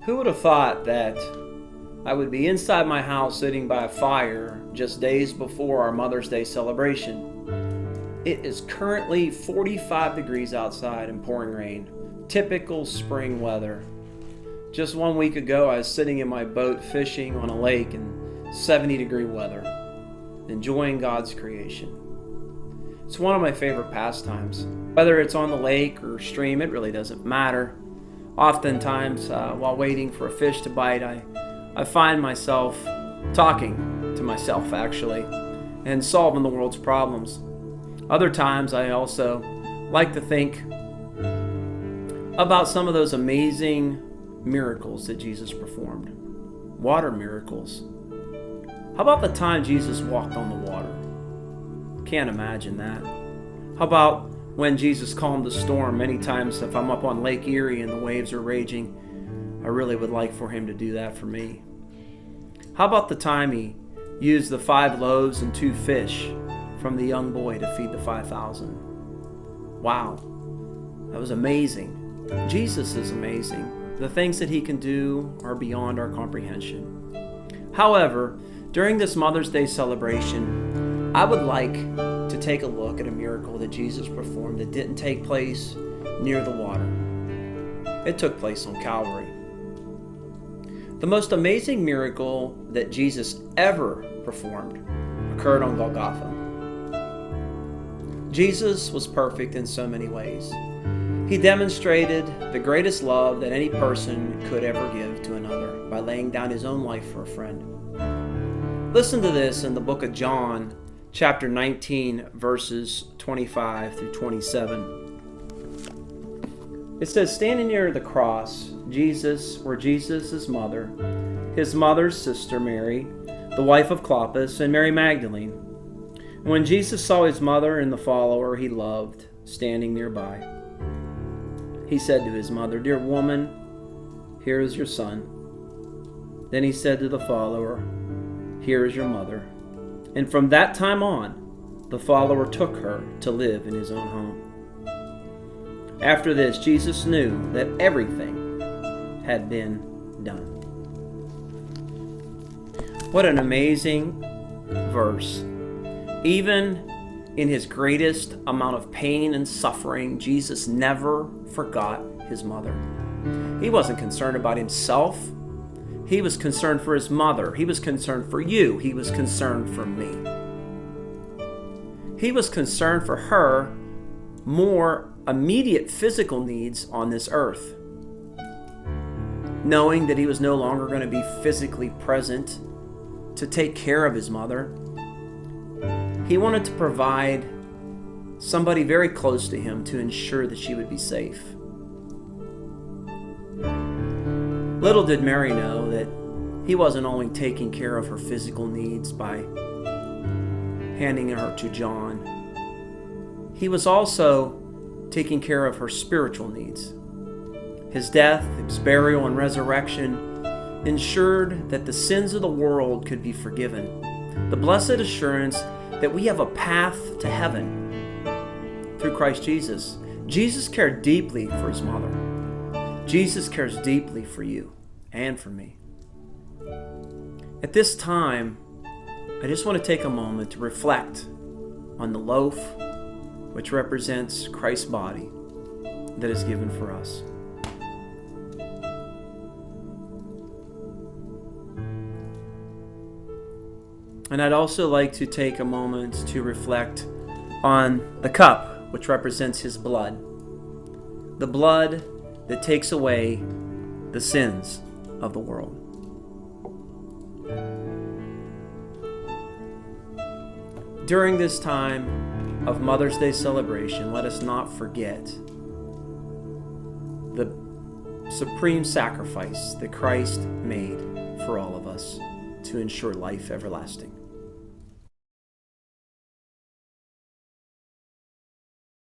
Who would have thought that I would be inside my house sitting by a fire just days before our Mother's Day celebration? It is currently 45 degrees outside and pouring rain. Typical spring weather. Just 1 week ago, I was sitting in my boat fishing on a lake in 70-degree weather, enjoying God's creation. It's one of my favorite pastimes. Whether it's on the lake or stream, it really doesn't matter. Oftentimes, while waiting for a fish to bite, I find myself talking to myself, actually, and solving the world's problems. Other times, I also like to think about some of those amazing miracles that Jesus performed. Water miracles. How about the time Jesus walked on the water? Can't imagine that. How about when Jesus calmed the storm? Many times if I'm up on Lake Erie and the waves are raging, I really would like for him to do that for me. How about the time he used the 5 loaves and 2 fish from the young boy to feed the 5,000? Wow, that was amazing. Jesus is amazing. The things that he can do are beyond our comprehension. However, during this Mother's Day celebration, I would like to take a look at a miracle that Jesus performed that didn't take place near the water. It took place on Calvary. The most amazing miracle that Jesus ever performed occurred on Golgotha. Jesus was perfect in so many ways. He demonstrated the greatest love that any person could ever give to another by laying down his own life for a friend. Listen to this in the book of John, chapter 19, verses 25 through 27. It says, standing near the cross, were Jesus' mother, his mother's sister Mary, the wife of Clopas, and Mary Magdalene. When Jesus saw his mother and the follower he loved standing nearby, he said to his mother, "Dear woman, here is your son." Then he said to the follower, "Here is your mother." And from that time on, the follower took her to live in his own home. After this, Jesus knew that everything had been done. What an amazing verse. Even in his greatest amount of pain and suffering, Jesus never forgot his mother. He wasn't concerned about himself. He was concerned for his mother. He was concerned for you. He was concerned for me. He was concerned for her more immediate physical needs on this earth. Knowing that he was no longer going to be physically present to take care of his mother, he wanted to provide somebody very close to him to ensure that she would be safe. Little did Mary know that he wasn't only taking care of her physical needs by handing her to John, he was also taking care of her spiritual needs. His death, his burial, and resurrection ensured that the sins of the world could be forgiven. The blessed assurance that we have a path to heaven through Christ Jesus. Jesus cared deeply for his mother. Jesus cares deeply for you and for me. At this time, I just want to take a moment to reflect on the loaf, which represents Christ's body that is given for us. And I'd also like to take a moment to reflect on the cup, which represents his blood. The blood that takes away the sins of the world. During this time of Mother's Day celebration, let us not forget the supreme sacrifice that Christ made for all of us to ensure life everlasting.